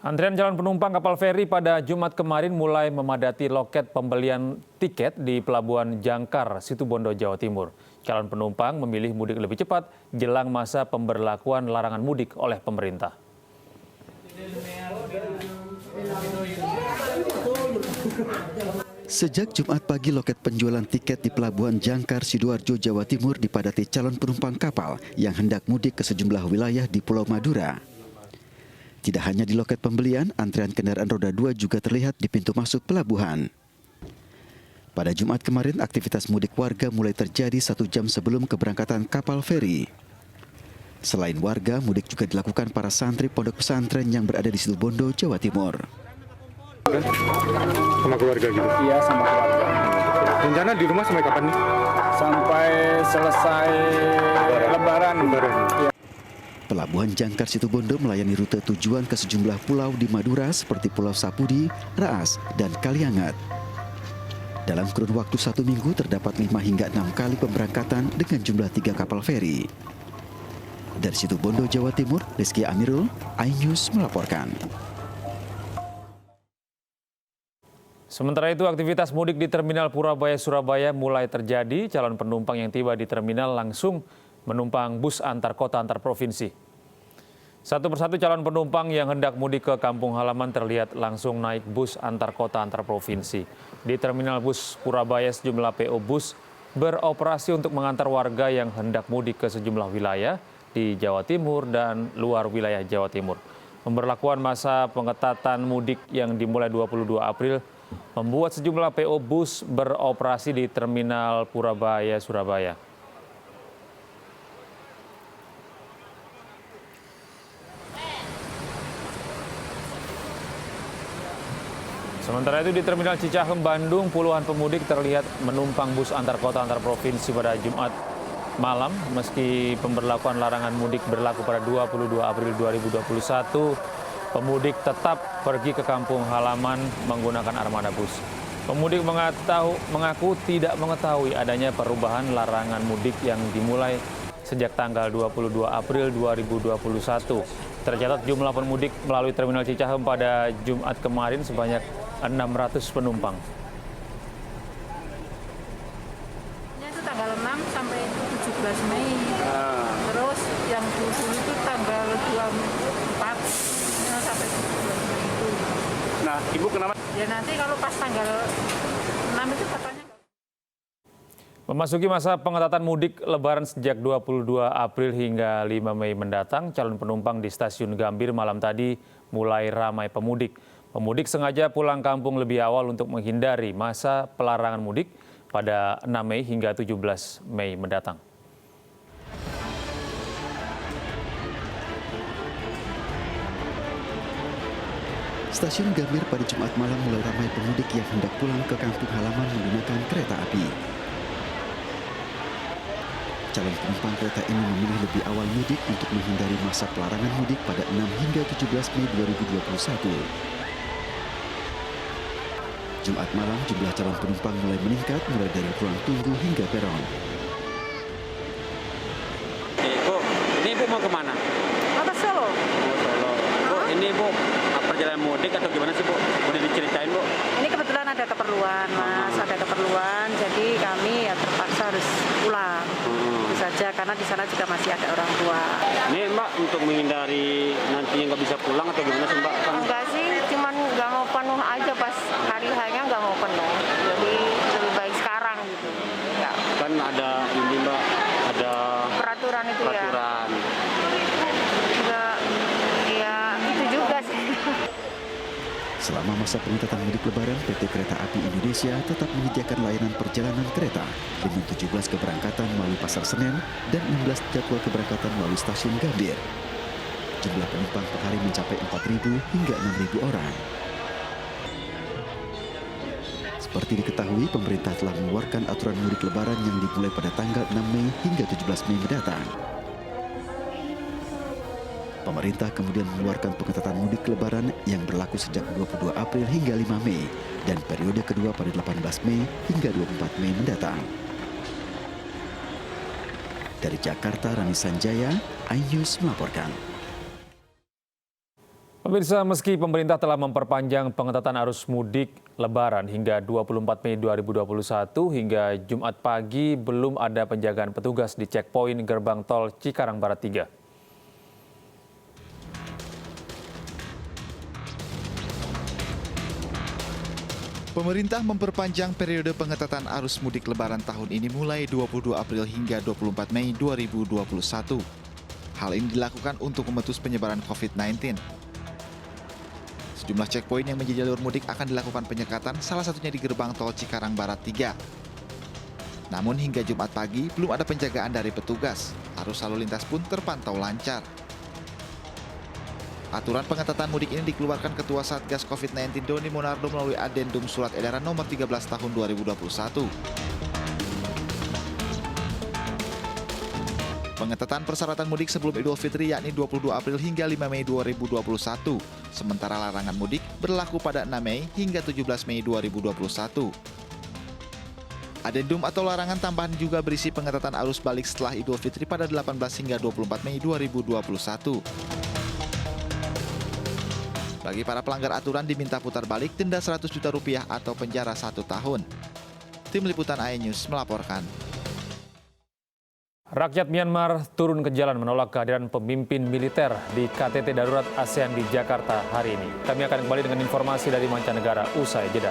Antrian calon penumpang kapal feri pada Jumat kemarin mulai memadati loket pembelian tiket di Pelabuhan Jangkar, Situbondo, Jawa Timur. Calon penumpang memilih mudik lebih cepat jelang masa pemberlakuan larangan mudik oleh pemerintah. Sejak Jumat pagi, loket penjualan tiket di Pelabuhan Jangkar, Sidoarjo, Jawa Timur dipadati calon penumpang kapal yang hendak mudik ke sejumlah wilayah di Pulau Madura. Tidak hanya di loket pembelian, antrean kendaraan roda 2 juga terlihat di pintu masuk pelabuhan. Pada Jumat kemarin, aktivitas mudik warga mulai terjadi 1 jam sebelum keberangkatan kapal feri. Selain warga, mudik juga dilakukan para santri pondok pesantren yang berada di Situbondo, Jawa Timur. Sama keluarga gitu? Iya, sama keluarga. Rencana di rumah sampai kapan nih? Sampai selesai Lebaran. Lebaran. Pelabuhan Jangkar Situbondo melayani rute tujuan ke sejumlah pulau di Madura seperti Pulau Sapudi, Raas, dan Kaliangat. Dalam kurun waktu 1 minggu terdapat 5 hingga 6 kali pemberangkatan dengan jumlah 3 kapal feri. Dari Situbondo, Jawa Timur, Rizky Amirul, iNews melaporkan. Sementara itu, aktivitas mudik di Terminal Purabaya, Surabaya mulai terjadi. Calon penumpang yang tiba di terminal langsung menumpang bus antar kota antar provinsi. Satu persatu calon penumpang yang hendak mudik ke kampung halaman terlihat langsung naik bus antar kota antar provinsi. Di Terminal Bus Purabaya, sejumlah PO bus beroperasi untuk mengantar warga yang hendak mudik ke sejumlah wilayah di Jawa Timur dan luar wilayah Jawa Timur. Pemberlakuan masa pengetatan mudik yang dimulai 22 April membuat sejumlah PO bus beroperasi di Terminal Purabaya, Surabaya. Sementara itu di Terminal Cicahem, Bandung, puluhan pemudik terlihat menumpang bus antar kota antar provinsi pada Jumat malam. Meski pemberlakuan larangan mudik berlaku pada 22 April 2021, pemudik tetap pergi ke kampung halaman menggunakan armada bus. Pemudik mengaku tidak mengetahui adanya perubahan larangan mudik yang dimulai sejak tanggal 22 April 2021. Tercatat jumlah pemudik melalui Terminal Cicahem pada Jumat kemarin sebanyak 600 penumpang. Ini itu tanggal 6 sampai 17 Mei. Terus yang dulu itu tanggal 24 sampai 17 Mei itu. Nah, Ibu kenapa? Ya nanti kalau pas tanggal 6 itu katanya. Memasuki masa pengetatan mudik Lebaran sejak 22 April hingga 5 Mei mendatang, calon penumpang di Stasiun Gambir malam tadi mulai ramai pemudik. Pemudik sengaja pulang kampung lebih awal untuk menghindari masa pelarangan mudik pada 6 Mei hingga 17 Mei mendatang. Stasiun Gambir pada Jumat malam mulai ramai pemudik yang hendak pulang ke kampung halaman menggunakan kereta api. Calon penumpang kereta ini memilih lebih awal mudik untuk menghindari masa pelarangan mudik pada 6 hingga 17 Mei 2021. Jumat malam jumlah calon penumpang mulai meningkat mulai dari ruang tunggu hingga peron. Bu, ini Bu mau kemana? Mau ke Solo? Mau Solo. Bu, ini Bu perjalanan mudik atau gimana sih Bu? Boleh diceritain Bu? Ini kebetulan ada keperluan, Mas. Ada keperluan, jadi kami ya terpaksa harus pulang. Itu saja, karena di sana juga masih ada orang tua. Ini Mbak untuk menghindari nantinya nggak bisa pulang atau gimana sih Mbak? Enggak sih, cuman nggak mau penuh aja pas hari hanya nggak mau penuh. Jadi lebih baik sekarang gitu. Ya. Kan ada ini Mbak, ada Peraturan itu peraturan. ya. Enggak, ya itu juga sih. Selama masa pengetatan mudik Lebaran, PT Kereta Api Indonesia tetap menyediakan layanan perjalanan kereta dengan 17 keberangkatan melalui Pasar Senen dan 16 jadwal keberangkatan melalui Stasiun Gambir. Jumlah penumpang per hari mencapai 4.000 hingga 6.000 orang. Seperti diketahui, pemerintah telah mengeluarkan aturan mudik Lebaran yang dimulai pada tanggal 6 Mei hingga 17 Mei mendatang. Pemerintah kemudian mengeluarkan pengetatan mudik Lebaran yang berlaku sejak 22 April hingga 5 Mei dan periode kedua pada 18 Mei hingga 24 Mei mendatang. Dari Jakarta, Rani Sanjaya, iNews melaporkan. Pemirsa, meski pemerintah telah memperpanjang pengetatan arus mudik Lebaran hingga 24 Mei 2021 hingga Jumat pagi, belum ada penjagaan petugas di checkpoint gerbang tol Cikarang Barat 3. Pemerintah memperpanjang periode pengetatan arus mudik Lebaran tahun ini mulai 22 April hingga 24 Mei 2021. Hal ini dilakukan untuk memutus penyebaran COVID-19. Sejumlah checkpoint yang menjadi jalur mudik akan dilakukan penyekatan, salah satunya di gerbang tol Cikarang Barat 3. Namun hingga Jumat pagi belum ada penjagaan dari petugas. Arus lalu lintas pun terpantau lancar. Aturan pengetatan mudik ini dikeluarkan Ketua Satgas COVID-19 Doni Monardo melalui Adendum Surat Edaran Nomor 13 Tahun 2021. Pengetatan persyaratan mudik sebelum Idul Fitri yakni 22 April hingga 5 Mei 2021. Sementara larangan mudik berlaku pada 6 Mei hingga 17 Mei 2021. Adendum atau larangan tambahan juga berisi pengetatan arus balik setelah Idul Fitri pada 18 hingga 24 Mei 2021. Bagi para pelanggar aturan diminta putar balik denda Rp100 juta atau penjara 1 tahun. Tim Liputan iNews melaporkan. Rakyat Myanmar turun ke jalan menolak kehadiran pemimpin militer di KTT Darurat ASEAN di Jakarta hari ini. Kami akan kembali dengan informasi dari mancanegara usai jeda.